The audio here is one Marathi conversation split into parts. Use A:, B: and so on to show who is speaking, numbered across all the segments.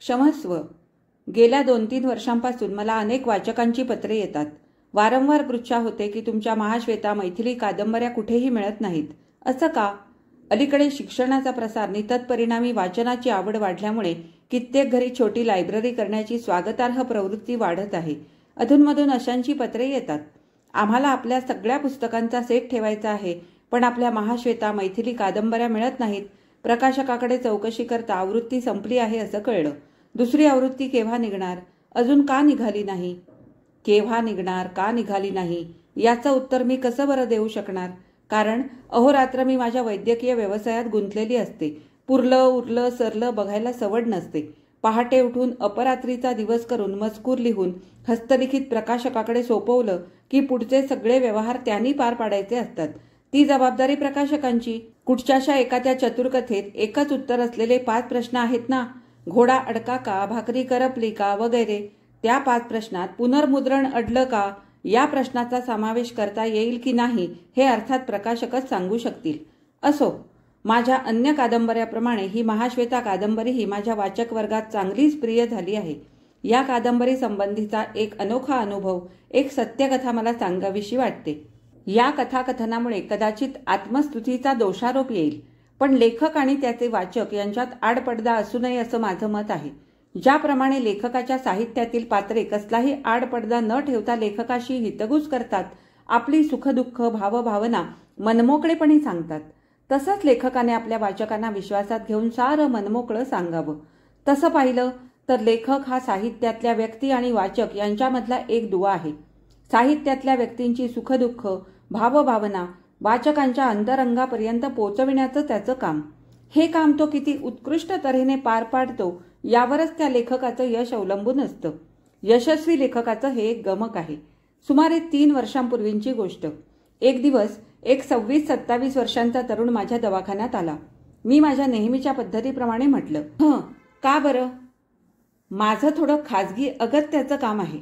A: क्षमस्व. गेल्या 2-3 वर्षांपासून मला अनेक वाचकांची पत्रे येतात. वारंवार पृच्छा होते की तुमच्या महाश्वेता मैथिली कादंबऱ्या कुठेही मिळत नाहीत. असं का? अलीकडे शिक्षणाचा प्रसार आणि तत्परिणामी वाचनाची आवड वाढल्यामुळे कित्येक घरी छोटी लायब्ररी करण्याची स्वागतार्ह प्रवृत्ती वाढत आहे. अधूनमधून अशांची पत्रे येतात. आम्हाला आपल्या सगळ्या पुस्तकांचा सेट ठेवायचा आहे, पण आपल्या महाश्वेता मैथिली कादंबऱ्या मिळत नाहीत. प्रकाशकाकडे चौकशी करता आवृत्ती संपली आहे असं कळलं. दुसरी आवृत्ती केव्हा निघणार? अजून का निघाली नाही? केव्हा निघणार, का निघाली नाही याचं उत्तर मी कसं बरं देऊ शकणार? कारण अहोरात्र मी माझ्या वैद्यकीय व्यवसायात गुंतलेली असते. पुरलं उरलं सरलं बघायला सवड नसते. पहाटे उठून अपरात्रीचा दिवस करून मजकूर लिहून हस्तलिखित प्रकाशकाकडे सोपवलं की पुढचे सगळे व्यवहार त्यांनी पार पाडायचे असतात. ती जबाबदारी प्रकाशकांची. कुठच्याशा एखाद्या चतुर्कथेत एकच उत्तर असलेले 5 प्रश्न आहेत ना, घोडा अडका का, भाकरी करपली का वगैरे. त्या 5 प्रश्नात पुनर्मुद्रण अडलं का या प्रश्नाचा समावेश करता येईल की नाही हे अर्थात प्रकाशकच सांगू शकतील. असो, माझ्या अन्य कादंबऱ्याप्रमाणे ही महाश्वेता कादंबरीही माझ्या वाचक वर्गात चांगलीच प्रिय झाली आहे. या कादंबरी संबंधीचा एक अनोखा अनुभव, एक सत्यकथा मला सांगावीशी वाटते. या कथाकथनामुळे कदाचित आत्मस्तुतीचा दोषारोप येईल, पण लेखक आणि त्याचे वाचक यांच्यात आडपडदा असू नये असं माझं मत आहे. ज्याप्रमाणे लेखकाच्या साहित्यातील पात्रे कसलाही आडपडदा न ठेवता लेखकाशी हितगुज करतात, आपली सुखदुःख भावभावना मनमोकळेपणी सांगतात, तसंच लेखकाने आपल्या वाचकांना विश्वासात घेऊन सारं मनमोकळं सांगावं. तसं पाहिलं तर लेखक हा साहित्यातल्या व्यक्ती आणि वाचक यांच्यामधला एक दुवा आहे. साहित्यातल्या व्यक्तींची सुखदुःख भावभावना वाचकांच्या अंतरंगापर्यंत पोचविण्याचं त्याचं काम. हे काम तो किती उत्कृष्ट तऱ्हेने पार पाडतो यावरच त्या लेखकाचं यश अवलंबून असतं. यशस्वी लेखकाचं हे एक गमक आहे. सुमारे 3 वर्षांपूर्वींची गोष्ट. एक दिवस एक 26-27 वर्षांचा तरुण माझ्या दवाखान्यात आला. मी माझ्या नेहमीच्या पद्धतीप्रमाणे म्हटलं, का बरं? माझं थोडं खाजगी अगत्याचं काम आहे.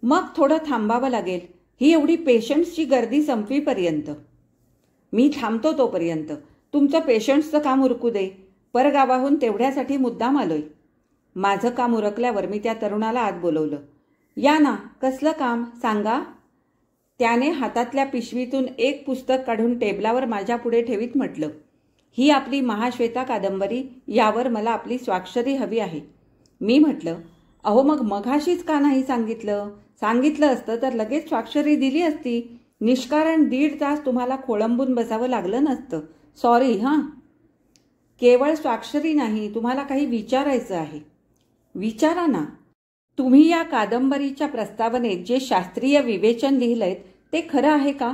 A: मग थोडं थांबावं लागेल ही एवढी पेशंट्सची गर्दी संपवीपर्यंत. मी थांबतो तोपर्यंत. तुमचं पेशंट्सचं काम उरकू दे. परगावाहून तेवढ्यासाठी मुद्दाम आलोय. माझं काम उरकल्यावर मी त्या तरुणाला आत बोलवलं. या ना, कसलं काम सांगा. त्याने हातातल्या पिशवीतून एक पुस्तक काढून टेबलावर माझ्या पुढे ठेवीत म्हटलं, ही आपली महाश्वेता कादंबरी, यावर मला आपली स्वाक्षरी हवी आहे. मी म्हटलं, अहो मग मघाशीच का नाही सांगितलं? सांगितलं असतं तर लगेच स्वाक्षरी दिली असती. निष्कारण 1.5 तास तुम्हाला खोळंबून बसावं लागलं नसतं. सॉरी हां. केवळ स्वाक्षरी नाही, तुम्हाला काही विचारायचं आहे. विचारा ना. तुम्ही या कादंबरीच्या प्रस्तावनेत जे शास्त्रीय विवेचन लिहिलंय ते खरं आहे का?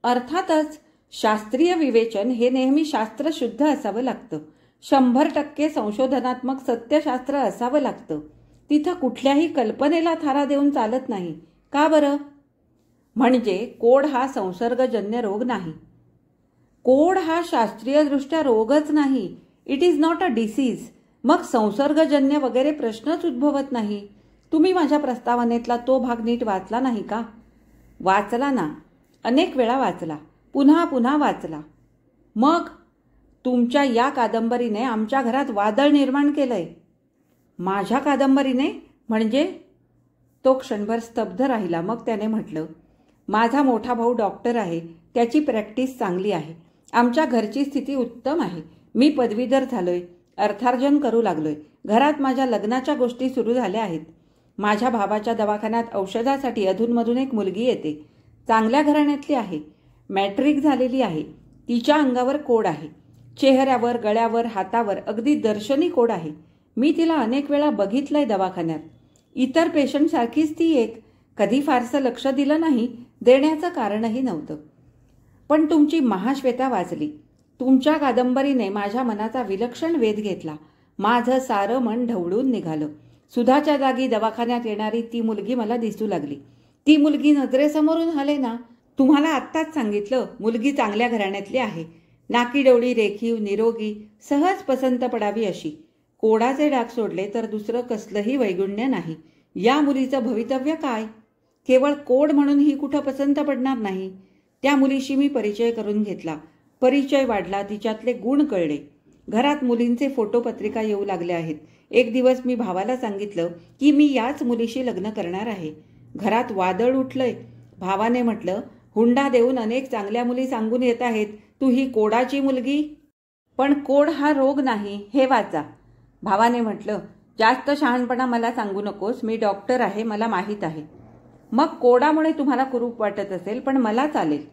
A: अर्थातच. शास्त्रीय विवेचन हे नेहमी शास्त्रशुद्ध असावं लागतं. 100% संशोधनात्मक सत्यशास्त्र असावं लागतं. तिथं कुठल्याही कल्पनेला थारा देऊन चालत नाही. का बरं? म्हणजे कोड हा संसर्गजन्य रोग नाही. कोड हा शास्त्रीयदृष्ट्या रोगच नाही. It is not a disease. मग संसर्गजन्य वगैरे प्रश्नच उद्भवत नाही. तुम्ही माझ्या प्रस्तावनेतला तो भाग नीट वाचला नाही का? वाचला ना. अनेक वेळा वाचला. पुन्हा पुन्हा वाचला. मग तुमच्या या कादंबरीने आमच्या घरात वादळ निर्माण केलंय. माझ्या कादंबरीने म्हणजे? तो क्षणभर स्तब्ध राहिला. मग त्याने म्हटलं, माझा मोठा भाऊ डॉक्टर आहे. त्याची प्रॅक्टिस चांगली आहे. आमच्या घरची स्थिती उत्तम आहे. मी पदवीधर झालोय. अर्थार्जन करू लागलोय. घरात माझ्या लग्नाच्या गोष्टी सुरू झाल्या आहेत. माझ्या भावाच्या दवाखान्यात औषधासाठी अधूनमधून एक मुलगी येते. चांगल्या घराण्यातली आहे. मॅट्रिक झालेली आहे. तिच्या अंगावर कोड आहे. चेहऱ्यावर, गळ्यावर, हातावर अगदी दर्शनी कोड आहे. मी तिला अनेक वेळा बघितलंय दवाखान्यात. इतर पेशंटसारखीच ती एक. कधी फारसं लक्ष दिलं नाही. देण्याचं कारणही नव्हतं. पण तुमची महाश्वेता वाचली. तुमच्या कादंबरीने माझ्या मनाचा विलक्षण वेध घेतला. माझं सारं मन ढवळून निघालं. सुधाच्या जागी दवाखान्यात येणारी ती मुलगी मला दिसू लागली. ती मुलगी नजरेसमोरून हले ना. तुम्हाला आत्ताच सांगितलं, मुलगी चांगल्या घराण्यातली आहे. नाकीडोळी रेखीव, निरोगी, सहज पसंत पडावी अशी. कोडाचे डाग सोडले तर दुसरं कसलंही वैगुण्य नाही. या मुलीचं भवितव्य काय? केवळ कोड म्हणून ही कुठं पसंत पडणार नाही. त्या मुलीशी मी परिचय करून घेतला. परिचय वाढला. तिच्यातले गुण कळले. घरात मुलींचे फोटो पत्रिका येऊ लागल्या आहेत. एक दिवस मी भावाला सांगितलं की मी याच मुलीशी लग्न करणार आहे. घरात वादळ उठलंय. भावाने म्हटलं, हुंडा देऊन अनेक चांगल्या मुली सांगून येत आहेत, तू ही कोडाची मुलगी. पण कोड हा रोग नाही, हे वाचा. भावाने म्हटलं, जास्त शहाणपणा मला सांगू नकोस, मी डॉक्टर आहे, मला माहीत आहे. मग कोडामुळे तुम्हाला कुरूप वाटत असेल, पण मला चालेल.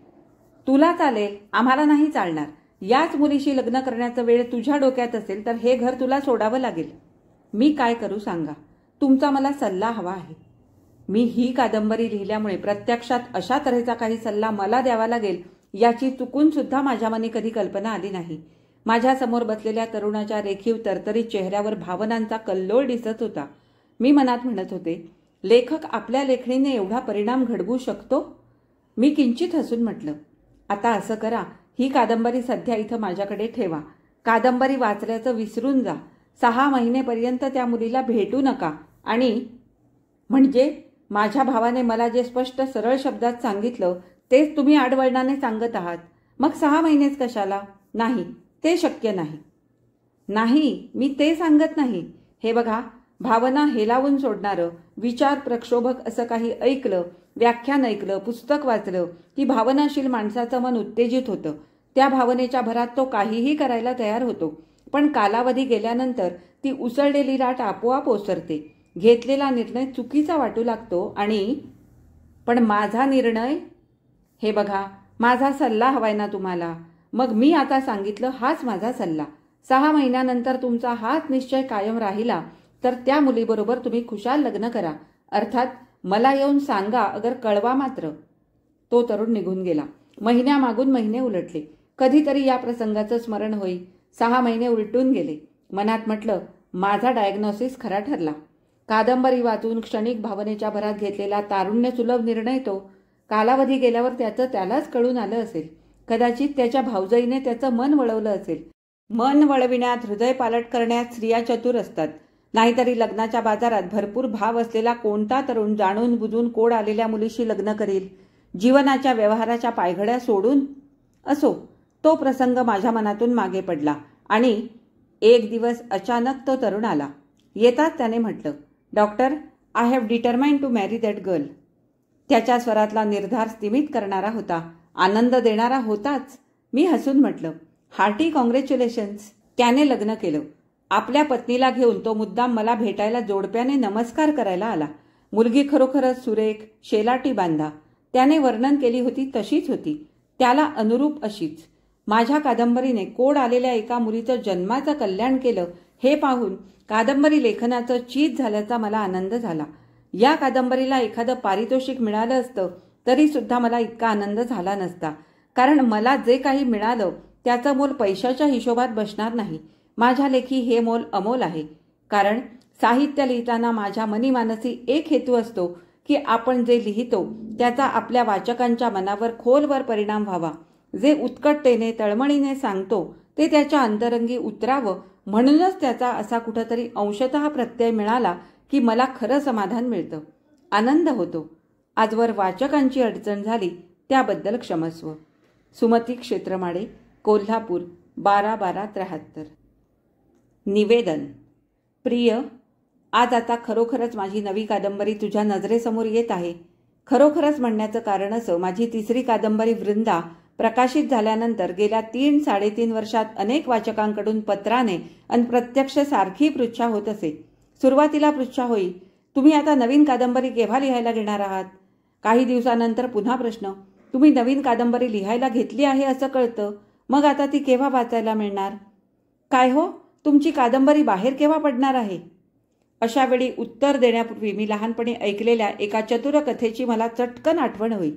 A: तुला चालेल, आम्हाला नाही चालणार. याच मुलीशी लग्न करण्याचा वेळ तुझ्या डोक्यात असेल तर हे घर तुला सोडावं लागेल. मी काय करू सांगा. तुमचा मला सल्ला हवा आहे. मी ही कादंबरी लिहिल्यामुळे प्रत्यक्षात अशा तऱ्हेचा काही सल्ला मला द्यावा लागेल याची चुकून सुद्धा माझ्या मनी कधी कल्पना आली नाही. माझ्यासमोर बसलेल्या तरुणाच्या रेखीव तरतरीत चेहऱ्यावर भावनांचा कल्लोळ दिसत होता. मी मनात म्हणत होते, लेखक आपल्या लेखणीने एवढा परिणाम घडवू शकतो? मी किंचित हसून म्हटलं, आता असं करा, ही कादंबरी सध्या इथं माझ्याकडे ठेवा. कादंबरी वाचल्याचं विसरून जा. 6 महिनेपर्यंत त्या मुलीला भेटू नका. आणि म्हणजे माझ्या भावाने मला जे स्पष्ट सरळ शब्दात सांगितलं तेच तुम्ही आडवळणाने सांगत आहात. मग 6 महिनेच कशाला? नाही, ते शक्य नाही. नाही, मी ते सांगत नाही. हे बघा, भावना हेलावून सोडणारं, विचार प्रक्षोभक असं काही ऐकलं, व्याख्यान ऐकलं, पुस्तक वाचलं की भावनाशील माणसाचं मन उत्तेजित होतं. त्या भावनेच्या भरात तो काहीही करायला तयार होतो. पण कालावधी गेल्यानंतर ती उसळलेली लाट आपोआप ओसरते. घेतलेला निर्णय चुकीचा वाटू लागतो. आणि पण माझा निर्णय, हे बघा, माझा सल्ला हवाय ना तुम्हाला. मग मी आता सांगितलं, हाच माझा सल्ला. 6 महिन्यानंतर तुमचा हाच निश्चय कायम राहिला तर त्या मुलीबरोबर तुम्ही खुशाल लग्न करा. अर्थात मला येऊन सांगा, अगर कळवा मात्र. तो तरुण निघून गेला. महिन्यामागून महिने उलटले. कधीतरी या प्रसंगाचं स्मरण होई. 6 महिने उलटून गेले. मनात म्हटलं, माझा डायग्नोसिस खरा ठरला. कादंबरी वाचून क्षणिक भावनेच्या भरात घेतलेला तारुण्य सुलभ निर्णय तो कालावधी गेल्यावर त्याचं त्यालाच कळून आलं असेल. कदाचित त्याच्या भावजाईने त्याचं मन वळवलं असेल. मन वळविण्यात, हृदय पालट करण्यात स्त्रिया चतुर असतात. नाहीतरी लग्नाच्या बाजारात भरपूर भाव असलेला कोणता तरुण जाणून बुजून कोड आलेल्या मुलीशी लग्न करील? जीवनाच्या व्यवहाराच्या पायघड्या सोडून? असो, तो प्रसंग माझ्या मनातून मागे पडला. आणि एक दिवस अचानक तो तरुण आला. येताच त्याने म्हटलं, doctor, I have determined to marry that girl. त्याच्या स्वरातला निर्धार स्तिमित करणारा होता, आनंद देणारा होताच. मी हसून म्हटलं, हार्टी कॉंग्रॅच्युलेशन्स. त्याने लग्न केलं. आपल्या पत्नीला घेऊन तो मुद्दाम मला भेटायला जोडप्याने नमस्कार करायला आला. मुलगी खरोखरच सुरेख, शेलाटी बांधा. त्याने वर्णन केली होती तशीच होती, त्याला अनुरूप अशीच. माझ्या कादंबरीने कोड आलेल्या एका मुलीचं जन्माचं कल्याण केलं हे पाहून कादंबरी लेखनाचं चीज झाल्याचा मला आनंद झाला. या कादंबरीला एखादं पारितोषिक मिळालं असतं तरी सुद्धा मला इतका आनंद झाला नसता. कारण मला जे काही मिळालं त्याचं मोल पैशाच्या हिशोबात बसणार नाही. माझ्या लेखी हे मोल अमोल आहे. कारण साहित्य लिहिताना माझ्या मनीमानसी एक हेतू असतो की आपण जे लिहितो त्याचा आपल्या वाचकांच्या मनावर खोलवर परिणाम व्हावा. जे उत्कटतेने, तळमळीने सांगतो ते त्याच्या अंतरंगी उतरावं. म्हणूनच त्याचा असा कुठंतरी अंशतः प्रत्यय मिळाला की मला खरं समाधान मिळतं, आनंद होतो. आजवर वाचकांची अडचण झाली त्याबद्दल क्षमस्व. सुमती क्षेत्रमाडे, कोल्हापूर, 12/12/73. निवेदन. प्रिय, आज आता खरोखरच माझी नवी कादंबरी तुझ्या नजरेसमोर येत आहे. खरोखरच म्हणण्याचं कारण असं, माझी 3री कादंबरी वृंदा प्रकाशित झाल्यानंतर गेल्या 3-3.5 वर्षात अनेक वाचकांकडून पत्राने आणि प्रत्यक्ष सारखी पृच्छा होत असे. सुरुवातीला पृच्छा होई, तुम्ही आता नवीन कादंबरी केव्हा लिहायला घेणार आहात? काही दिवसानंतर पुन्हा प्रश्न, तुम्ही नवीन कादंबरी लिहायला घेतली आहे असं कळतं, मग आता ती केव्हा वाचायला मिळणार? काय हो, तुमची कादंबरी बाहेर केव्हा पडणार आहे? अशा वेळी उत्तर देण्यापूर्वी मी लहानपणी ऐकलेल्या एका चतुर कथेची मला चटकन आठवण होई.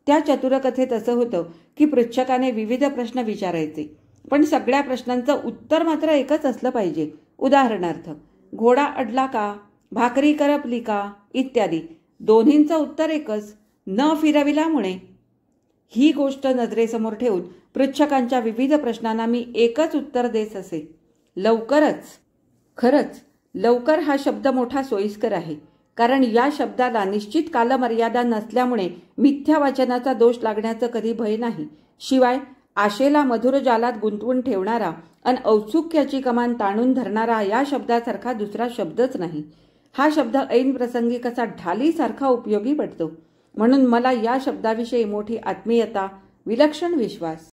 A: त्या चतुर कथेत असं होतं की पृच्छकाने विविध प्रश्न विचारायचे, पण सगळ्या प्रश्नांचं उत्तर मात्र एकच असलं पाहिजे. उदाहरणार्थ, घोडा अडला का, भाकरी करपली का, इत्यादी. दोन्हींचं उत्तर एकच, न फिरविल्यामुळे. ही गोष्ट नजरेसमोर ठेवून पृच्छकांच्या विविध प्रश्नांना मी एकच उत्तर देत असे, लवकरच. खरंच लवकर हा शब्द मोठा सोयीस्कर आहे, कारण या शब्दाला निश्चित कालमर्यादा नसल्यामुळे मिथ्या वाचनाचा दोष लागण्याचं कधी भय नाही. शिवाय आशेला मधुर जालात गुंतवून ठेवणारा आणि औत्सुक्याची कमान ताणून धरणारा या शब्दासारखा दुसरा शब्दच नाही. हा शब्द ऐन प्रसंगी कसा ढालीसारखा उपयोगी पडतो. म्हणून मला या शब्दाविषयी मोठी आत्मीयता, विलक्षण विश्वास.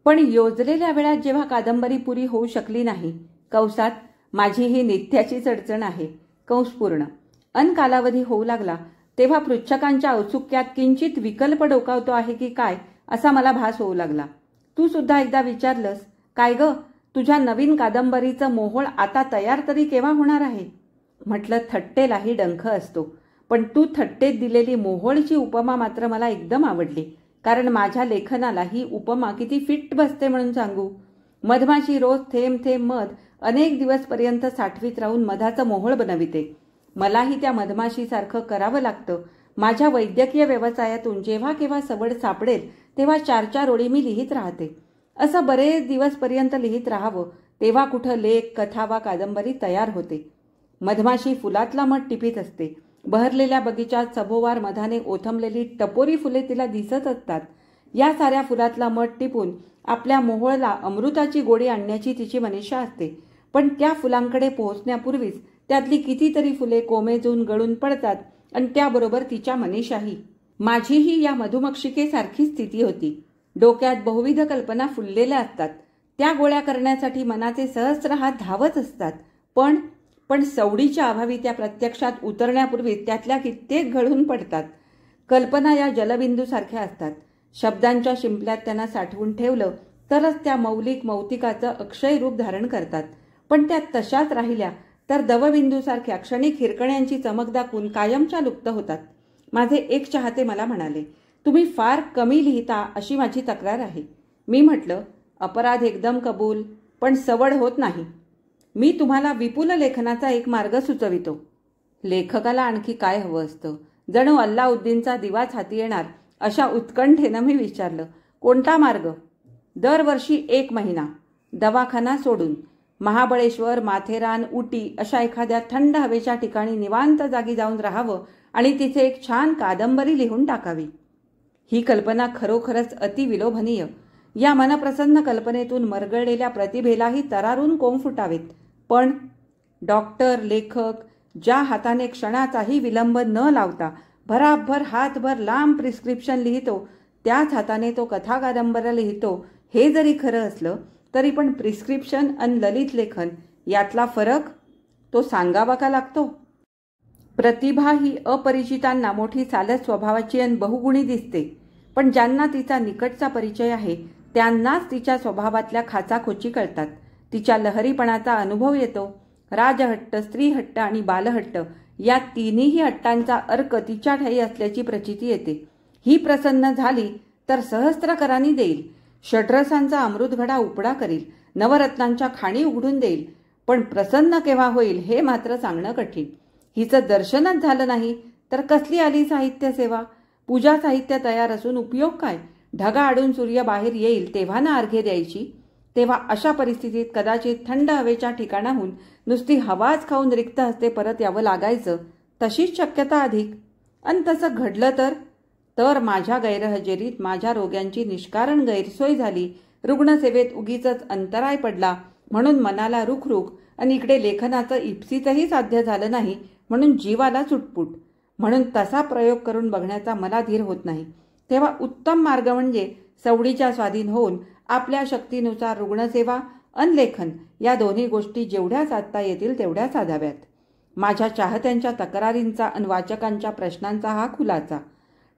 A: पण योजलेल्या वेळात जेव्हा कादंबरी पुरी होऊ शकली नाही, कंसात माझी ही नित्याचीच अडचण आहे, कंस पूर्ण, कालावधी होऊ लागला, तेव्हा पृच्छकांच्या औत्सुक्यात किंचित विकल्प डोकावतो आहे की काय असा मला भास होऊ लागला. तू सुद्धा एकदा विचारलंस, काय ग, तुझ्या नवीन कादंबरीचं मोहोळ आता तयार तरी केव्हा होणार आहे? म्हटलं, थट्टेलाही डंख असतो, पण तू थट्टेत दिलेली मोहोळची उपमा मात्र मला एकदम आवडली. कारण माझ्या लेखनाला ही उपमा किती फिट बसते म्हणून सांगू. मधमाशी रोज थेंब थेंब मध अनेक दिवसपर्यंत साठवीत राहून मधाचं मोहोळ बनविते. मलाही त्या मधमाशीसारखं करावं लागतं. माझ्या वैद्यकीय व्यवसायातून जेव्हा केव्हा सवड सापडेल तेव्हा 4-4 ओळी मी लिहित राहते. असं बरेच दिवसपर्यंत लिहित राहावं तेव्हा कुठं लेख, कथा वा कादंबरी तयार होते. मधमाशी फुलातला मध टिपीत असते. बहरलेल्या बगीचात सभोवार मधाने ओथंबलेली टपोरी फुले तिला दिसत असतात. या साऱ्या फुलातला मध टिपून आपल्या मोहोळला अमृताची गोडी आणण्याची तिची मनीषा असते. पण त्या फुलांकडे पोहोचण्यापूर्वीच त्यातली कितीतरी फुले कोमेजून गळून पडतात आणि त्याबरोबर तिच्या मनीषाही. माझीही या मधुमक्षिकेसारखी स्थिती होती. डोक्यात बहुविध कल्पना फुललेल्या असतात. त्या गोळ्या करण्यासाठी मनाचे सहस्र हात धावत असतात. पण सवडीच्या अभावी त्या प्रत्यक्षात उतरण्यापूर्वी त्यातल्या कित्येक गळून पडतात. कल्पना या जलबिंदूसारख्या असतात. शब्दांच्या शिंपल्यात त्यांना साठवून ठेवलं तरच त्या मौलिक मौतिकाचं अक्षय रूप धारण करतात. पण त्या तशाच राहिल्या तर दवबिंदूसारख्या क्षणिक हिरकण्यांची चमक दाखवून कायमच्या लुप्त होतात. माझे एक चाहते मला म्हणाले, तुम्ही फार कमी लिहिता अशी माझी तक्रार आहे. मी म्हटलं, अपराध एकदम कबूल, पण सवड होत नाही. मी तुम्हाला विपुल लेखनाचा एक मार्ग सुचवितो. लेखकाला आणखी काय हवं असतं? जणू अल्लाउद्दीनचा दिवाच हाती येणार अशा उत्कंठेनं मी विचारलं, कोणता मार्ग? दरवर्षी 1 महिना दवाखाना सोडून महाबळेश्वर, माथेरान, उटी अशा एखाद्या थंड हवेच्या ठिकाणी निवांत जागी जाऊन राहावं आणि तिथे एक छान कादंबरी लिहून टाकावी. ही कल्पना खरोखरच अतिविलोभनीय. या मनप्रसन्न कल्पनेतून मरगळलेल्या प्रतिभेलाही तरारून कोंब फुटावेत. पण डॉक्टर, लेखक ज्या हाताने क्षणाचाही विलंब न लावता भराभर हातभर लांब प्रिस्क्रिप्शन लिहितो, त्याच हाताने तो कथा कादंबऱ्या लिहितो. हे जरी खरं असलं तरी पण प्रिस्क्रिप्शन आणि ललित लेखन यातला फरक तो सांगावा का लागतो? प्रतिभा ही अपरिचितांना मोठी चालत स्वभावाची आणि बहुगुणी दिसते. पण ज्यांना तिचा निकटचा परिचय आहे त्यांनाच तिच्या स्वभावातल्या खाचाखोची कळतात. तिच्या लहरीपणाचा अनुभव येतो. राजहट्ट, स्त्रीहट्ट आणि बालहट्ट या तिन्ही हट्टांचा अर्क तिच्या ठाई असल्याची प्रचिती येते. ही प्रसन्न झाली तर सहस्त्रकरांनी देईल. षड्रसांचा अमृतघडा उपडा करील. नवरत्नांच्या खाणी उघडून देईल. पण प्रसन्न केव्हा होईल हे मात्र सांगणं कठीण. हिचं दर्शनच झालं नाही तर कसली आली साहित्य सेवा? पूजा साहित्य तयार असून उपयोग काय? ढगा आडून सूर्य बाहेर येईल तेव्हा ना अर्घ्य द्यायची. तेव्हा अशा परिस्थितीत कदाचित थंड हवेच्या ठिकाणाहून नुसती हवाच खाऊन रिक्त हस्ते परत यावं लागायचं. तशीच शक्यता अधिक. आणि तसं घडलं तर माझ्या गैरहजेरीत माझ्या रोग्यांची निष्कारण गैरसोय झाली. रुग्णसेवेत उगीचच अंतराय पडला म्हणून मनाला रुखरुख आणि इकडे लेखनाचं इप्सितही साध्य झालं नाही म्हणून जीवाला चुटपुट. म्हणून तसा प्रयोग करून बघण्याचा मला धीर होत नाही. तेव्हा उत्तम मार्ग म्हणजे सवडीच्या स्वाधीन होऊन आपल्या शक्तीनुसार रुग्णसेवा अन लेखन या दोन्ही गोष्टी जेवढ्या साधता येतील तेवढ्या साधाव्यात. माझ्या चाहत्यांच्या तक्रारींचा अन वाचकांच्या प्रश्नांचा हा खुलासा.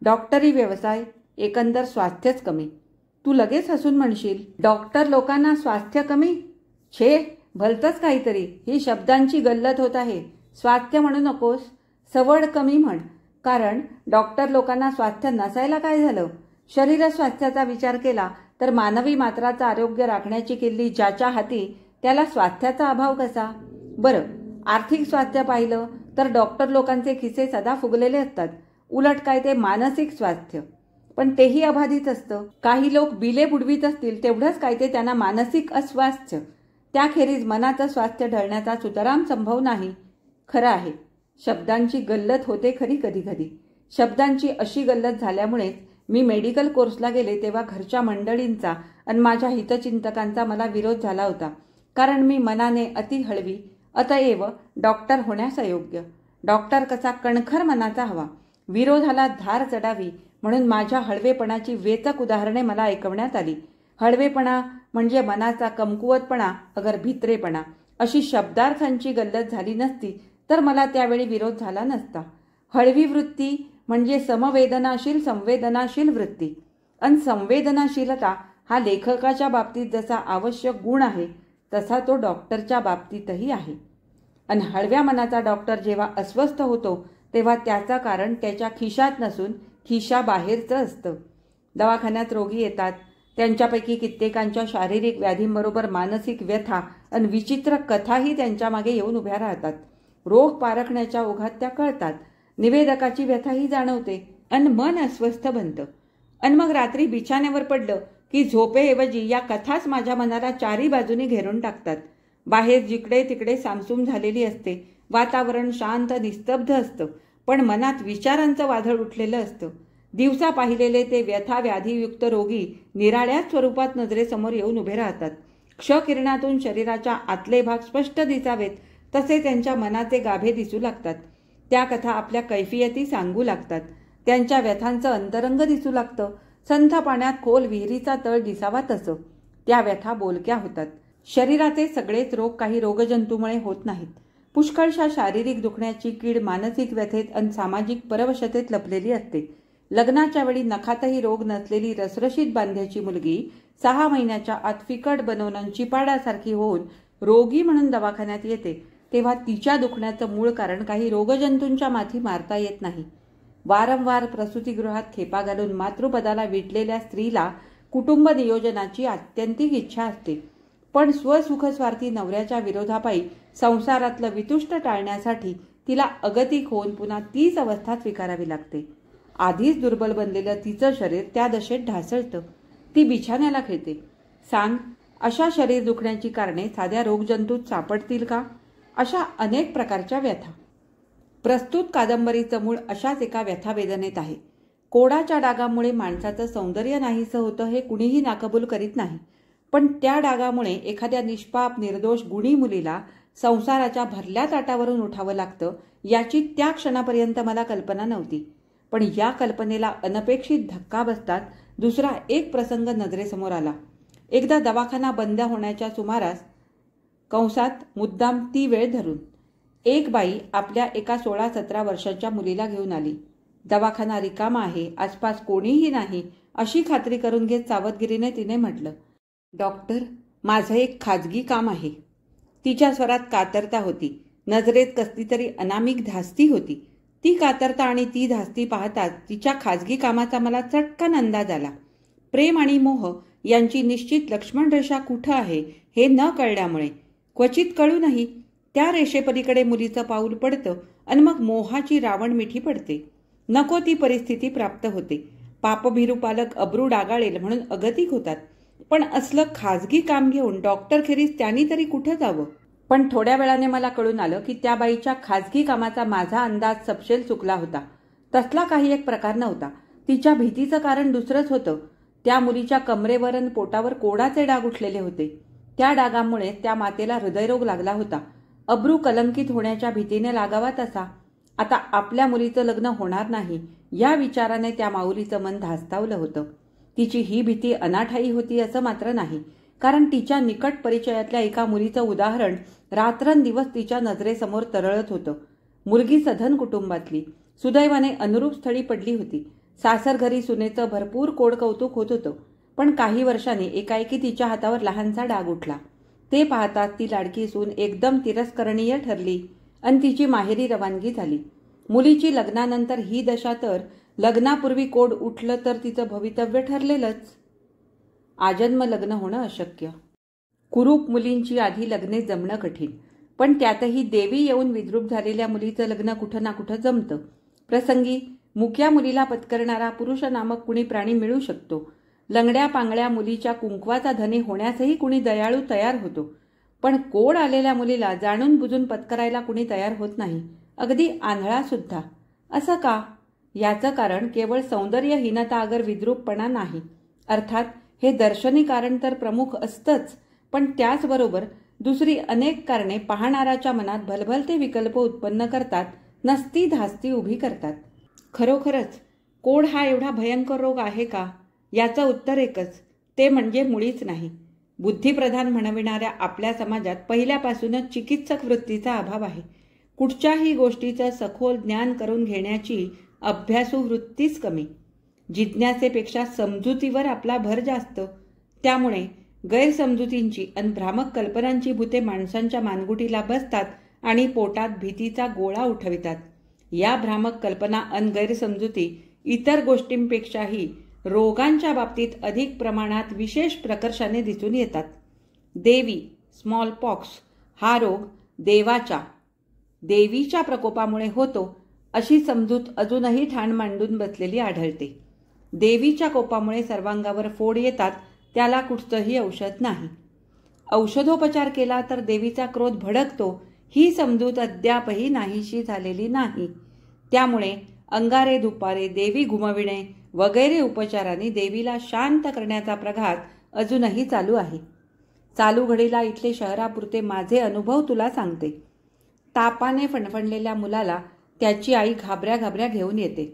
A: डॉक्टरी व्यवसाय, एकंदर स्वास्थ्यच कमी. तू लगेच हसून म्हणशील, डॉक्टर लोकांना स्वास्थ्य कमी? छे, भलतंच काहीतरी. ही शब्दांची गल्लत होत आहे. स्वास्थ्य म्हणू नकोस, सवड कमी म्हण. कारण डॉक्टर लोकांना स्वास्थ्य नसायला काय झालं? शरीर स्वास्थ्याचा विचार केला तर मानवी मात्राचं आरोग्य राखण्याची किल्ली ज्याच्या हाती त्याला स्वास्थ्याचा अभाव कसा? बरं, आर्थिक स्वास्थ्य पाहिलं तर डॉक्टर लोकांचे खिसे सदा फुगलेले असतात. उलट काय ते मानसिक स्वास्थ्य, पण तेही अबाधित असतं. काही लोक बिले बुडवीत असतील तेवढंच काय ते त्यांना मानसिक अस्वास्थ्य. त्याखेरीज मनाचं स्वास्थ्य ढळण्याचा सुतराम संभव नाही. खरं आहे, शब्दांची गल्लत होते खरी कधी कधी. शब्दांची अशी गल्लत झाल्यामुळेच मी मेडिकल कोर्सला गेले तेव्हा घरच्या मंडळींचा आणि माझ्या हितचिंतकांचा मला विरोध झाला होता, कारण मी मनाने अति हळवी, अतएव डॉक्टर होण्यास अयोग्य. डॉक्टर कसा कणखर मनाचा हवा, विरोधाला धार चढावी म्हणून माझ्या हळवेपणाची वेचक उदाहरणे मला ऐकवण्यात आली. हळवेपणा म्हणजे मनाचा कमकुवतपणा अगर भित्रेपणा अशी शब्दार्थांची गल्लत झाली नसती तर मला त्यावेळी विरोध झाला नसता. हळवी वृत्ती म्हणजे समवेदनाशील संवेदनाशील वृत्ती, आणि संवेदनाशीलता हा लेखकाच्या बाबतीत जसा आवश्यक गुण आहे तसा तो डॉक्टरच्या बाबतीतही आहे. आणि हळव्या मनाचा डॉक्टर जेव्हा अस्वस्थ होतो तेव्हा त्याचं कारण त्याच्या खिशात नसून खिशाबाहेरचं असतं. दवाखान्यात रोगी येतात, त्यांच्यापैकी कित्येकांच्या शारीरिक व्याधींबरोबर मानसिक व्यथा आणि विचित्र कथाही त्यांच्या मागे येऊन उभ्या राहतात. रोग पारखण्याच्या ओघात त्या कळतात, निवेदकाची व्यथाही जाणवते आणि मन अस्वस्थ बनतं. आणि मग रात्री बिछाण्यावर पडलं की झोपेऐवजी या कथाच माझ्या मनाला चारी बाजूनी घेरून टाकतात. बाहेर जिकडे तिकडे सामसूम झालेली असते, वातावरण शांत निस्तब्ध असतं, पण मनात विचारांचं वादळ उठलेलं असतं. दिवसा पाहिलेले ते व्यथा व्याधीयुक्त रोगी निराळ्याच स्वरूपात नजरेसमोर येऊन उभे राहतात. क्षकिरणातून शरीराच्या आतले भाग स्पष्ट दिसावेत तसे त्यांच्या मनाचे गाभे दिसू लागतात. त्या कथा आपल्या कैफियती सांगू लागतात. त्यांच्या व्यथांचं अंतरंग दिसू लागतं. संथ पाण्यात खोल विहिरीचा तळ दिसावा तसं त्या व्यथा बोलक्या होतात. शरीराचे सगळेच रोग काही रोगजंतूमुळे होत नाहीत. पुष्कळशा शारीरिक दुखण्याची कीड मानसिक व्यथेत आणि सामाजिक परवशतेत लपलेली असते. लग्नाच्या वेळी नखातही रोग नसलेली रसरशीत बांध्याची मुलगी 6 महिन्याच्या आत फिकट बनवून चिपाडासारखी होऊन रोगी म्हणून दवाखान्यात येते तेव्हा तिच्या दुखण्याचं मूळ कारण काही रोगजंतूंच्या माथी मारता येत नाही. वारंवार प्रसूतिगृहात खेपा घालून मातृपदाला विटलेल्या स्त्रीला कुटुंब नियोजनाची आत्यंतिक इच्छा असते, पण स्वसुखस्वार्थी नवऱ्याच्या विरोधापायी संसारातलं वितुष्ट टाळण्यासाठी तिला अगतिक होऊन पुन्हा तीच अवस्था स्वीकारावी लागते. आधीच दुर्बल बनलेलं तिचं शरीर त्या दशेत ढासळतं. ती बिछाण्याला खेळते. सांग, अशा शरीर दुखण्याची कारणे साध्या रोगजंतूत सापडतील का? अशा अनेक प्रकारच्या व्यथा. प्रस्तुत कादंबरीचं मूळ अशाच एका व्यथावेदनेत आहे. कोडाच्या डागामुळे माणसाचं सौंदर्य नाहीसं होतं हे कुणीही नाकबूल करीत नाही, पण त्या डागामुळे एखाद्या निष्पाप निर्दोष गुणी मुलीला संसाराच्या भरल्या ताटावरून उठावं लागतं याची त्या क्षणापर्यंत मला कल्पना नव्हती. पण या कल्पनेला अनपेक्षित धक्का बसतात दुसरा एक प्रसंग नजरेसमोर आला. एकदा दवाखाना बंद होण्याच्या सुमारास कंसात मुद्दाम ती वेळ धरून एक बाई आपल्या एका 16-17 वर्षाच्या मुलीला घेऊन आली. दवाखाना रिकामा आहे, आसपास कोणीही नाही अशी खात्री करून घेत सावधगिरीने तिने म्हटलं, डॉक्टर, माझं एक खाजगी काम आहे. तिच्या स्वरात कातरता होती, नजरेत कसली तरी अनामिक धास्ती होती. ती कातरता आणि ती धास्ती पाहताच तिच्या खाजगी कामाचा मला चटकन अंदाज आला. प्रेम आणि मोह यांची निश्चित लक्ष्मण रेषा कुठं आहे हे न कळल्यामुळे क्वचित कळूनही त्या रेषेपलीकडे मुलीचं पाऊल पडतं आणि मग मोहाची रावण मिठी पडते. नको ती परिस्थिती प्राप्त होते. पापभिरू पालक अब्रू डागाळेल म्हणून अगतिक होतात. पण असलं खाजगी काम घेऊन डॉक्टरखेरीज त्यांनी तरी कुठं जावं? पण थोड्या वेळाने मला कळून आलं की त्या बाईच्या खाजगी कामाचा माझा अंदाज सपशेल चुकला होता. तसला काही एक प्रकार नव्हता. तिच्या भीतीचं कारण दुसरंच होतं. त्या मुलीच्या कमरेवर आणि पोटावर कोडाचे डाग उठलेले होते. त्या डागामुळे त्या मातेला हृदयरोग लागला होता. अब्रू कलंकित होण्याच्या भीतीने लागावा तसा. आता आपल्या मुलीचं लग्न होणार नाही या विचाराने त्या माऊलीचं मन धास्तावलं होतं. तिची ही भीती अनाठायी होती असं मात्र नाही, कारण तिच्या निकट परिचयातल्या एका मुलीचं उदाहरण रात्रंदिवस तिच्या नजरेसमोर तरळत होतं. मुलगी सधन कुटुंबातली, सुदैवाने अनुरूप स्थळी पडली होती. सासरघरी सुनेचं भरपूर कोड कौतुक होत होतं. पण काही वर्षांनी एकाएकी तिच्या हातावर लहानसा डाग उठला. ते पाहताच ती लाडकी सून एकदम तिरस्करणीय ठरली आणि तिची माहेरी रवानगी झाली. मुलीची लग्नानंतर ही दशा तर लग्नापूर्वी कोड उठलं तर तिचं भवितव्य ठरलेलंच. आजन्म लग्न होणं अशक्य. कुरूप मुलींची आधी लग्ने जमणं कठीण, पण त्यातही देवी येऊन विद्रूप झालेल्या मुलीचं लग्न कुठं ना कुठं जमतं. प्रसंगी मुक्या मुलीला पत्करणारा पुरुष नामक कुणी प्राणी मिळू शकतो. लंगड्या पांगड्या मुलीच्या कुंकवाचा धनी होण्यासही कुणी दयाळू तयार होतो. पण कोड आलेल्या मुलीला जाणून बुजून पत्करायला कुणी तयार होत नाही, अगदी आंधळा सुद्धा. असं का? याचं कारण केवळ सौंदर्यहीनता अगर विद्रूपपणा नाही. अर्थात हे दर्शनी कारण तर प्रमुख असतंच, पण त्याचबरोबर दुसरी अनेक कारणे पाहणाऱ्याच्या मनात भलभलते विकल्प उत्पन्न करतात, नसती धास्ती उभी करतात. खरोखरच कोड हा एवढा भयंकर रोग आहे का? याचं उत्तर एकच, ते म्हणजे मुळीच नाही. बुद्धिप्रधान म्हणविणाऱ्या आपल्या समाजात पहिल्यापासूनच चिकित्सक वृत्तीचा अभाव आहे. कुठच्याही गोष्टीचं सखोल ज्ञान करून घेण्याची अभ्यासू वृत्तीच कमी. जिज्ञासेपेक्षा समजुतीवर आपला भर जास्त. त्यामुळे गैरसमजुतींची आणि भ्रामक कल्पनांची भूते माणसांच्या मानगुटीला बसतात आणि पोटात भीतीचा गोळा उठवितात. या भ्रामक कल्पना आणि गैरसमजुती इतर गोष्टींपेक्षाही रोगांच्या बाबतीत अधिक प्रमाणात विशेष प्रकर्षाने दिसून येतात. देवी स्मॉल पॉक्स हा रोग देवीच्या प्रकोपामुळे होतो अशी समजूत अजूनही ठाण मांडून बसलेली आढळते. देवीच्या कोपामुळे सर्वांगावर फोड येतात, त्याला कुठचंही औषध नाही. औषधोपचार केला तर देवीचा क्रोध भडकतो, ही समजूत अद्यापही नाहीशी झालेली नाही. त्यामुळे अंगारे दुपारे देवी घुमविणे वगैरे उपचारांनी देवीला शांत करण्याचा प्रघात अजूनही चालू आहे. चालू घडीला इथले शहरापुरते माझे अनुभव तुला सांगते. तापाने फणफणलेल्या मुलाला त्याची आई घाबऱ्या घेऊन येते.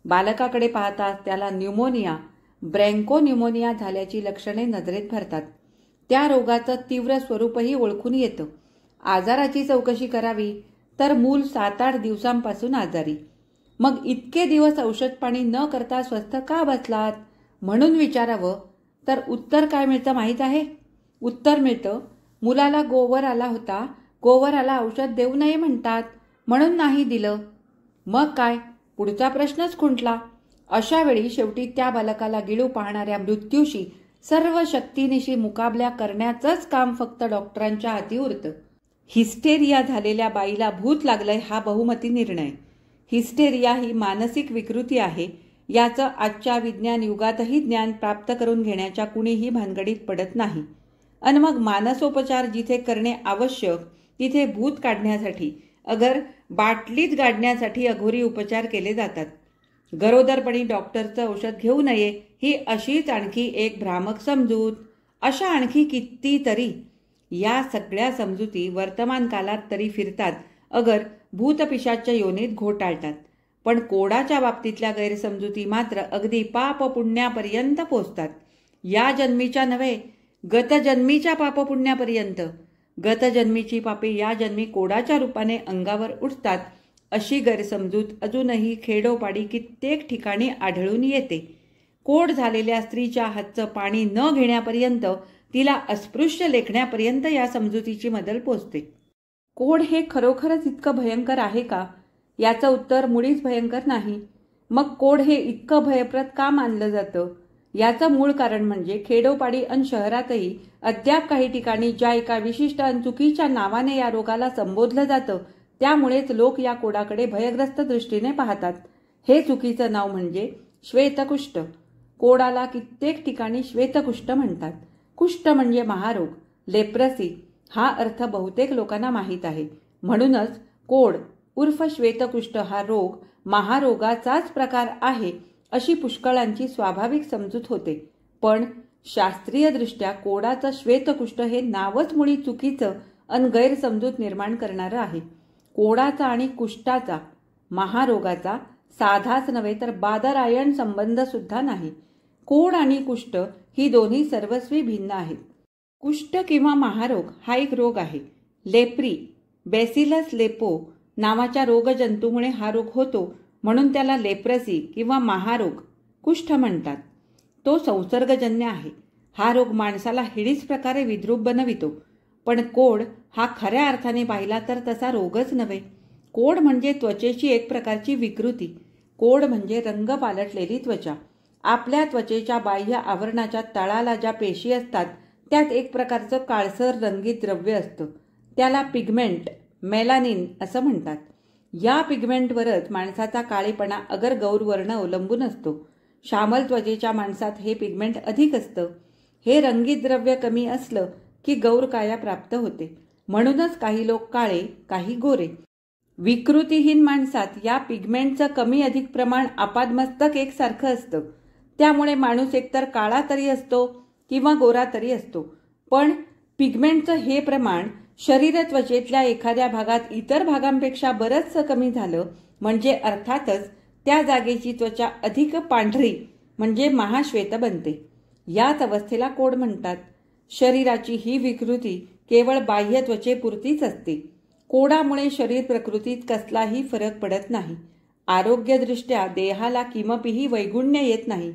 A: बालकाकडे पाहताच त्याला न्यूमोनिया, ब्रँको न्यूमोनिया झाल्याची लक्षणे नजरेत भरतात. त्या रोगाचं तीव्र स्वरूपही ओळखून येतं. आजाराची चौकशी करावी तर मूल 7-8 दिवसांपासून आजारी. मग इतके दिवस औषध पाणी न करता स्वस्थ का बसलात म्हणून विचारावं तर उत्तर काय मिळतं माहीत आहे? उत्तर मिळतं, मुलाला गोवर आला होता, गोवराला औषध देऊ नये म्हणतात म्हणून नाही दिलं. मग काय, पुढचा प्रश्नच खुंटला. अशा वेळी शेवटी त्या बालकाला गिळू पाहणाऱ्या मृत्यूशी सर्व शक्तीनिशी मुकाबला करण्याचंच काम फक्त डॉक्टरांच्या हाती उरतं. हिस्टेरिया झालेल्या बाईला भूत लागलंय हा बहुमती निर्णय. हिस्टेरिया ही मानसिक विकृती आहे याचं आजच्या विज्ञान युगातही ज्ञान प्राप्त करून घेण्याच्या कुणीही भानगडीत पडत नाही. आणि मग मानसोपचार जिथे करणे आवश्यक तिथे भूत काढण्यासाठी अगर बाटलीत गाडण्यासाठी अघोरी उपचार केले जातात. गरोदरपणी डॉक्टरचं औषध घेऊ नये ही अशीच आणखी एक भ्रामक समजूत. अशा आणखी कितीतरी. या सगळ्या समजुती वर्तमान कालात तरी फिरतात अगर भूतपिशाच्या योनीत घोटाळतात. पण कोडाच्या बाबतीतल्या गैरसमजुती मात्र अगदी पाप पुण्यापर्यंत पोचतात. या जन्मीच्या नव्हे, गतजन्मीच्या पापपुण्यापर्यंत. गतजन्मीची पापे या जन्मी कोडाच्या रूपाने अंगावर उठतात अशी गैरसमजूत अजूनही खेडोपाडी कित्येक ठिकाणी आढळून येते. कोड झालेल्या स्त्रीच्या हातचं पाणी न घेण्यापर्यंत, तिला अस्पृश्य लेखण्यापर्यंत या समजुतीची मदल पोचते. कोड हे खरोखरच इतकं भयंकर आहे का? याचं उत्तर मुळीच भयंकर नाही. मग कोड हे इतकं भयप्रद का मानलं जातं? याचं मूळ कारण म्हणजे खेडोपाडी आणि शहरातही अद्याप काही ठिकाणी ज्या एका विशिष्ट आणि चुकीच्या नावाने या रोगाला संबोधलं जातं त्यामुळेच लोक या कोडाकडे भयग्रस्त दृष्टीने पाहतात. हे चुकीचं नाव म्हणजे श्वेतकुष्ठ. कोडाला कित्येक ठिकाणी श्वेतकुष्ठ म्हणतात. कुष्ठ म्हणजे महारोग, लेप्रसी हा अर्थ बहुतेक लोकांना माहीत आहे. म्हणूनच कोड उर्फ श्वेतकुष्ठ हा रोग महारोगाचाच प्रकार आहे अशी पुष्कळांची स्वाभाविक समजूत होते. पण शास्त्रीयदृष्ट्या कोडाचं श्वेतकुष्ठ हे नावच मुळी चुकीचं आणि गैरसमजूत निर्माण करणारं आहे. कोडाचा आणि कुष्ठाचा, महारोगाचा साधाच नव्हे तर बादरायण संबंध सुद्धा नाही. कोड आणि कुष्ठ ही दोन्ही सर्वस्वी भिन्न आहेत. कुष्ठ किंवा महारोग हा एक रोग आहे. लेप्री, बेसिलस लेपो नावाच्या रोगजंतूमुळे हा रोग होतो म्हणून त्याला लेप्रसी किंवा महारोग, कुष्ठ म्हणतात. तो संसर्गजन्य आहे. हा रोग माणसाला हिडीच प्रकारे विद्रूप बनवितो. पण कोड हा खऱ्या अर्थाने पाहिला तर तसा रोगच नव्हे. कोड म्हणजे त्वचेची एक प्रकारची विकृती. कोड म्हणजे रंग पालटलेली त्वचा. आपल्या त्वचेच्या बाह्य आवरणाच्या तळाला ज्या पेशी असतात त्यात एक प्रकारचं काळसर रंगीत द्रव्य असतं. त्याला पिगमेंट, मेलानिन असं म्हणतात. या पिगमेंटवरच माणसाचा काळेपणा अगर गौरवर्ण अवलंबून असतो. श्यामल त्वचेच्या माणसात हे पिगमेंट अधिक असतं. हे रंगीत द्रव्य कमी असलं की गौरकाया प्राप्त होते. म्हणूनच काही लोक काळे, काही गोरे. विकृतीहीन माणसात या पिगमेंटचं कमी अधिक प्रमाण आपादमस्तक एकसारखं असतं. त्यामुळे माणूस एकतर काळा तरी असतो किंवा गोरा तरी असतो. पण पिगमेंटचं हे प्रमाण शरीर त्वचेतल्या एखाद्या भागात इतर भागांपेक्षा बरंचसं कमी झालं म्हणजे अर्थातच त्या जागेची त्वचा अधिक पांढरी म्हणजे महाश्वेत बनते. याच अवस्थेला कोड म्हणतात. शरीराची ही विकृती केवळ बाह्य त्वचेपुरतीच असते. कोडामुळे शरीर प्रकृतीत कसलाही फरक पडत नाही. आरोग्यदृष्ट्या देहाला किमपीही वैगुण्य येत नाही.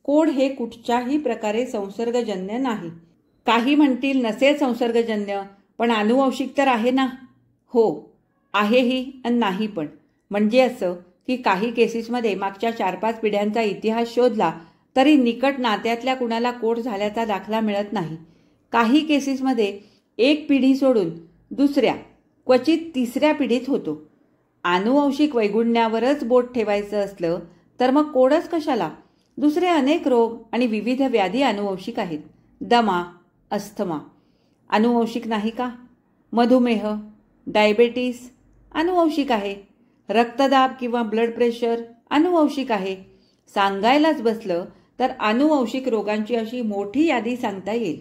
A: कोड हे कुठच्याही प्रकारे संसर्गजन्य नाही. काही म्हणतील नसेल संसर्गजन्य, पण आनुवंशिक तर आहे ना. हो, आहेही आणि नाही पण. म्हणजे असं की काही केसेसमध्ये मागच्या 4-5 पिढ्यांचा इतिहास शोधला तरी निकट नात्यातल्या कुणाला कोड झाल्याचा दाखला मिळत नाही. काही केसेसमध्ये एक पिढी सोडून दुसऱ्या, क्वचित तिसऱ्या पिढीत होतो. आनुवंशिक वैगुण्यावरच बोट ठेवायचं असलं तर मग कोडच कशाला? दुसरे अनेक रोग आणि विविध व्याधी आनुवंशिक आहेत. दमा, अस्थमा आनुवंशिक नाही का? मधुमेह, डायबेटीस आनुवंशिक आहे. रक्तदाब किंवा ब्लड प्रेशर आनुवंशिक आहे. सांगायलाच बसलं तर आनुवंशिक रोगांची अशी मोठी यादी सांगता येईल.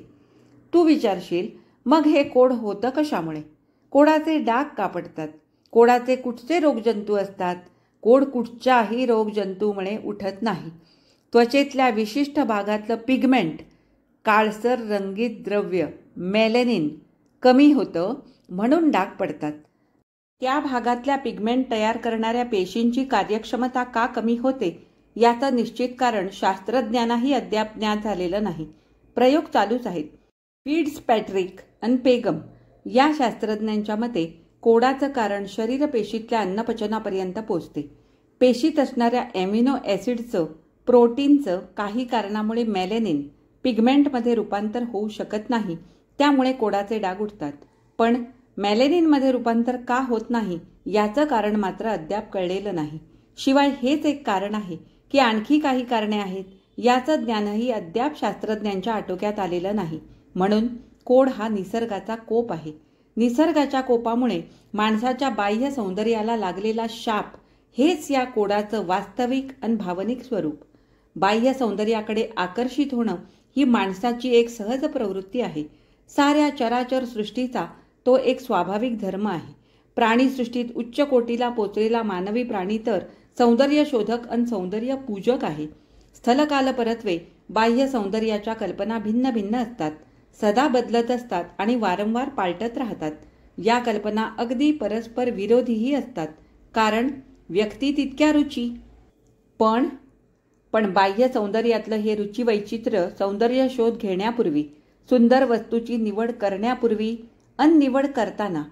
A: तू विचारशील, मग हे कोड होतं कशामुळे? कोडाचे डाग का पडतात? कोडाचे कुठचे रोगजंतू असतात? कोड कुठच्याही रोगजंतूमुळे उठत नाही. त्वचेतल्या विशिष्ट भागातलं पिगमेंट, काळसर रंगीत द्रव्य मेलॅनिन कमी होतं म्हणून डाग पडतात. त्या भागातल्या पिगमेंट तयार करणाऱ्या पेशींची कार्यक्षमता का कमी होते याचं निश्चित कारण शास्त्रज्ञांनाही अद्याप ज्ञात झालेलं नाही. प्रयोग चालूच आहेत. फिट्झपॅट्रिक आणि पेगम या शास्त्रज्ञांच्या मते कोडाचं कारण शरीरपेशीतल्या अन्नपचनापर्यंत पोचते. पेशीत असणाऱ्या ॲमिनो ॲसिडचं, प्रोटीनचं काही कारणामुळे मेलॅनिन पिगमेंटमध्ये रूपांतर होऊ शकत नाही. त्यामुळे कोडाचे डाग उठतात. पण मेलॅनिनमध्ये रूपांतर का होत नाही याचं कारण मात्र अद्याप कळलेलं नाही. शिवाय हेच एक कारण आहे की आणखी काही कारणे आहेत याचं ज्ञानही अद्याप शास्त्रज्ञांच्या आटोक्यात आलेलं नाही. म्हणून कोड हा निसर्गाचा कोप आहे. निसर्गाच्या कोपामुळे माणसाच्या बाह्य सौंदर्याला लागलेला शाप हेच या कोडाचं वास्तविक आणि भावनिक स्वरूप. बाह्य सौंदर्याकडे आकर्षित होणं ही माणसाची एक सहज प्रवृत्ती आहे. साऱ्या चराचर सृष्टीचा तो एक स्वाभाविक धर्म आहे. प्राणीसृष्टीत उच्च कोटीला पोचलेला मानवी प्राणी तर सौंदर्य शोधक आणि सौंदर्य पूजक आहे. स्थलकालपरत्वे बाह्य सौंदर्याच्या कल्पना भिन्न भिन्न असतात, सदा बदलत असतात आणि वारंवार पालटत राहतात. या कल्पना अगदी परस्पर विरोधीही असतात, कारण व्यक्ती तितक्या रुची. पण बाह्य सौंदर्यातलं हे रुचिवैचित्र्य सौंदर्य शोध घेण्यापूर्वी, सुंदर वस्तूची निवड करण्यापूर्वी आणि निवड करताना,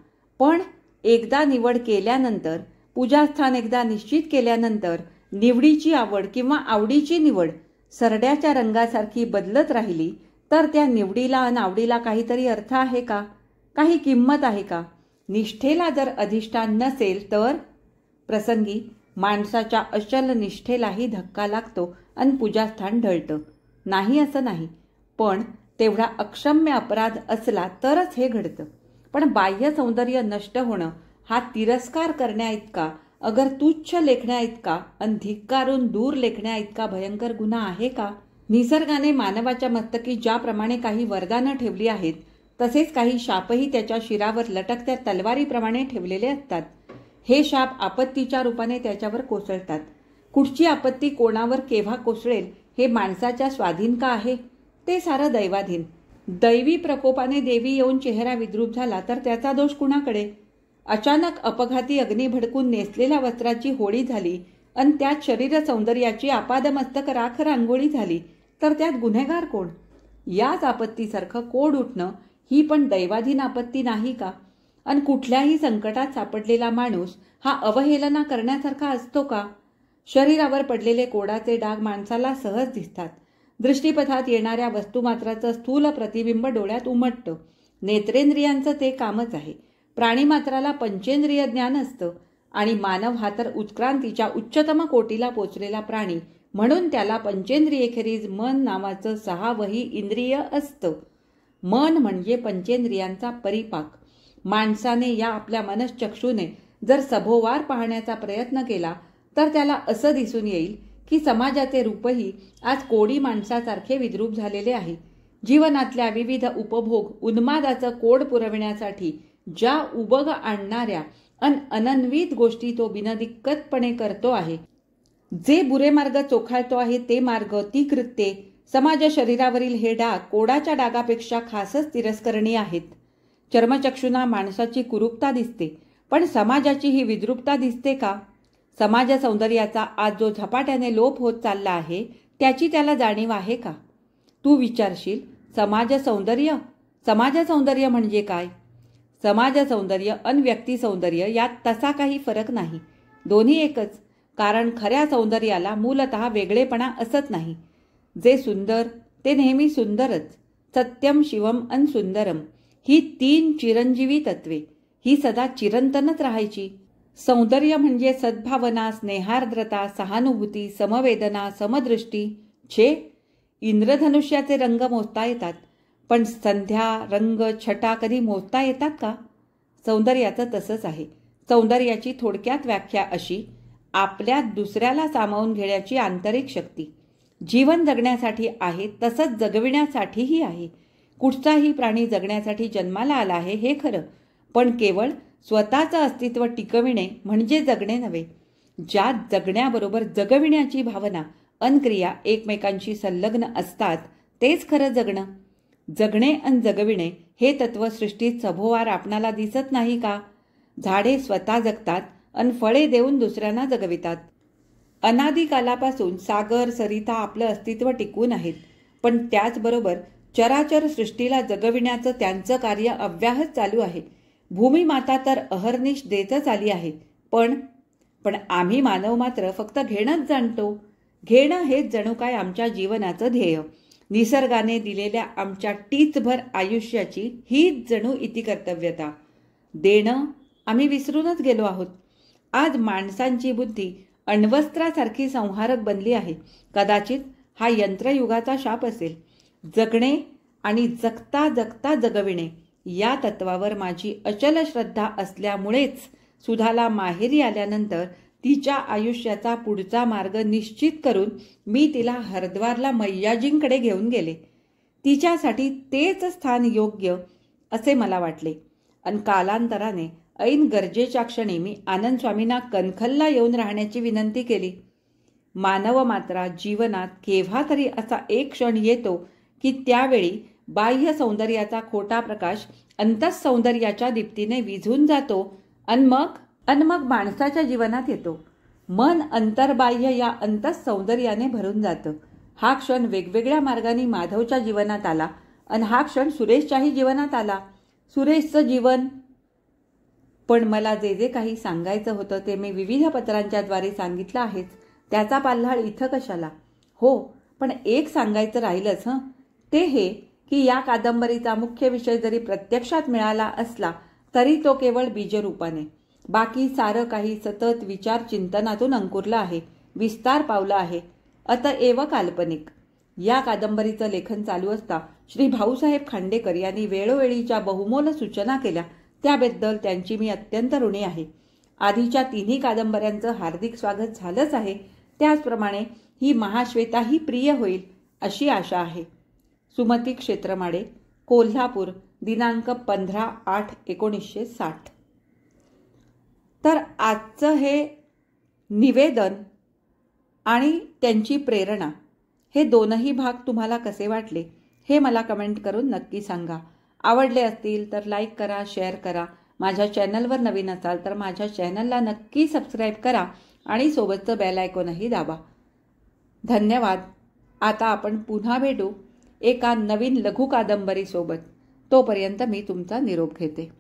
A: पण एकदा निवड केल्यानंतर, पूजास्थान एकदा निश्चित केल्यानंतर निवडीची आवड किंवा आवडीची निवड सरड्याच्या रंगासारखी बदलत राहिली तर त्या निवडीला आणि आवडीला काहीतरी अर्थ आहे का? काही किंमत आहे का? निष्ठेला जर अधिष्ठान नसेल तर प्रसंगी माणसाच्या अचल निष्ठेलाही धक्का लागतो आणि पूजास्थान ढळतं. नाही असं नाही, पण तेवढा अक्षम्य अपराध असला तरच हे घडतं. पण बाह्य सौंदर्य नष्ट होणं हा तिरस्कार करण्याइतका, अगर तुच्छ लेखण्याइतका आणि धिक्कारून दूर लेखण्याइतका भयंकर गुन्हा आहे का? निसर्गाने मानवाच्या मस्तकी ज्याप्रमाणे काही वरदानं ठेवली आहेत तसेच काही शापही त्याच्या शिरावर लटकत्या तलवारीप्रमाणे ठेवलेले असतात. हे शाप आपत्तीच्या रूपाने त्याच्यावर कोसळतात. कुठची आपत्ती कोणावर केव्हा कोसळेल हे माणसाच्या स्वाधीन का आहे? ते सारं दैवाधीन. दैवी प्रकोपाने देवी येऊन चेहरा विद्रूप झाला तर त्याचा दोष कुणाकडे? अचानक अपघाती अग्नी भडकून नेसलेल्या वस्त्राची होळी झाली आणि त्यात शरीर सौंदर्याची आपादमस्तक राख रांगोळी झाली तर त्यात गुन्हेगार कोण? याच आपत्तीसारखं कोड उठणं ही पण दैवाधीन आपत्ती नाही का? आणि कुठल्याही संकटात सापडलेला माणूस हा अवहेलना करण्यासारखा असतो का? शरीरावर पडलेले कोडाचे डाग माणसाला सहज दिसतात. दृष्टीपथात येणाऱ्या वस्तुमात्राचं स्थूल प्रतिबिंब डोळ्यात उमटतं. नेत्रेंद्रियांचं ते कामच आहे. प्राणीमात्राला पंचेंद्रिय ज्ञान असतं आणि मानव हा तर उत्क्रांतीच्या उच्चतम कोटीला पोचलेला प्राणी, म्हणून त्याला पंचेंद्रियेखेरीज मन नावाचं 6वंही इंद्रिय असतं. मन म्हणजे पंचेंद्रियांचा परिपाक. माणसाने या आपल्या मनश्चक्षूने जर सभोवार पाहण्याचा प्रयत्न केला तर त्याला असं दिसून येईल की समाजाचे रूपही आज कोडी माणसासारखे विद्रूप झालेले आहे. जीवनातल्या विविध उपभोग उन्मादाचं कोड पुरविण्यासाठी ज्या उबग आणणाऱ्या अनन्वित गोष्टी तो बिनदिक्कतपणे करतो आहे, जे बुरे मार्ग चोखाळतो आहे ते मार्ग, ती कृत्ये, समाज शरीरावरील हे डाग कोडाच्या डागापेक्षा खासच तिरस्करणी आहेत. चर्मचक्षुना माणसाची कुरूपता दिसते, पण समाजाची ही विद्रूपता दिसते का? समाज सौंदर्याचा आज जो झपाट्याने लोप होत चालला आहे त्याची त्याला जाणीव आहे का? तू विचारशील, समाज सौंदर्य म्हणजे काय? समाज सौंदर्य अन व्यक्ती सौंदर्य यात तसा काही फरक नाही, दोन्ही एकच. कारण खऱ्या सौंदर्याला मूलतः वेगळेपणा असत नाही. जे सुंदर ते नेहमी सुंदरच. सत्यम शिवम अन सुंदरम ही 3 चिरंजीवी तत्वे, ही सदा चिरंतनच राहायची. सौंदर्य म्हणजे सद्भावना, स्नेहार्द्रता, सहानुभूती, समवेदना, समदृष्टी. छे, इंद्रधनुष्याचे रंग मोजता येतात, पण संध्या, रंग, छटा कधी मोजता येतात का? सौंदर्याचं तसंच आहे. सौंदर्याची थोडक्यात व्याख्या अशी: आपल्यात दुसऱ्याला सामावून घेण्याची आंतरिक शक्ती. जीवन जगण्यासाठी आहे, तसंच जगविण्यासाठीही आहे. कुठचाही प्राणी जगण्यासाठी जन्माला आला आहे हे खरं, पण केवळ स्वतःचं अस्तित्व टिकविणे म्हणजे जगणे नव्हे. ज्यात जगण्याबरोबर जगविण्याची भावना अन क्रिया एकमेकांशी संलग्न असतात तेच खरं जगणं. जगणे अन जगविणे हे तत्व सृष्टीत सभोवार आपणाला दिसत नाही का? झाडे स्वतः जगतात अन फळे देऊन दुसऱ्यांना जगवितात. अनादिकालापासून सागर, सरिता आपलं अस्तित्व टिकवून आहेत, पण त्याचबरोबर चराचर सृष्टीला जगविण्याचं त्यांचं कार्य अव्याहत चालू आहे. भूमिमाता तर अहर्निश देतच आली आहे, पण आम्ही मानव मात्र फक्त घेणंच जाणतो. घेणं हेच जणू काय आमच्या जीवनाचं ध्येय. निसर्गाने दिलेल्या आमच्या टीचभर आयुष्याची हीच जणू इतिकर्तव्यता. देणं आम्ही विसरूनच गेलो आहोत. आज माणसांची बुद्धी अण्वस्त्रासारखी संहारक बनली आहे. कदाचित हा यंत्रयुगाचा शाप असेल. जगणे आणि जगता जगता जगविणे या तत्वावर माझी अचल श्रद्धा असल्यामुळेच सुधाला माहेरी आल्यानंतर तिच्या आयुष्याचा पुढचा मार्ग निश्चित करून मी तिला हरिद्वारला मैयाजींकडे घेऊन गेले. तिच्यासाठी तेच स्थान योग्य असे मला वाटले. अन कालांतराने ऐन गरजेच्या क्षणी मी आनंद स्वामींना कणखलला येऊन राहण्याची विनंती केली. मानव मात्रा जीवनात केव्हा तरी असा एक क्षण येतो की त्यावेळी बाह्य सौंदर्याचा खोटा प्रकाश अंतस सौंदर्याच्या दीप्तीने विझून जातो अन मग माणसाच्या जीवनात येतो. मन अंतर्बाह्य या अंतस सौंदर्याने भरून जातं. हा क्षण वेगवेगळ्या मार्गाने माधवच्या जीवनात आला आणि हा क्षण सुरेशच्याही जीवनात आला. सुरेशचं जीवन, पण मला जे जे काही सांगायचं होतं ते मी विविध पत्रांच्या द्वारे सांगितलं आहेच. त्याचा पाल्हाळ इथं कशाला? हो, पण एक सांगायचं राहिलंच ते हे की या कादंबरीचा मुख्य विषय जरी प्रत्यक्षात मिळाला असला तरी तो केवळ बीजरूपाने. बाकी सारं काही सतत विचार चिंतनातून अंकुरलं आहे, विस्तार पावला आहे, अतएव काल्पनिक. या कादंबरीचं लेखन चालू असता श्री भाऊसाहेब खांडेकर यांनी वेळोवेळीच्या बहुमोल सूचना केल्या, त्याबद्दल त्यांची मी अत्यंत ऋणी आहे. आधीच्या 3ही कादंबऱ्यांचं हार्दिक स्वागत झालंच आहे, त्याचप्रमाणे ही महाश्वेताही प्रिय होईल अशी आशा आहे. सुमती क्षेत्रमाडे, कोल्हापूर, दिनांक 15/8/1960. तर आजचं हे निवेदन आणि त्यांची प्रेरणा हे दोनही भाग तुम्हाला कसे वाटले हे मला कमेंट करून नक्की सांगा. आवडले असतील तर लाईक करा, शेअर करा. माझ्या चॅनलवर नवीन असाल तर माझ्या चॅनलला नक्की सबस्क्राईब करा आणि सोबतचं बेल आयकॉनही दाबा. धन्यवाद. आता आपण पुन्हा भेटू एका नवीन लघु कादंबरीसोबत. तोपर्यंत मी तुमचा निरोप घेते.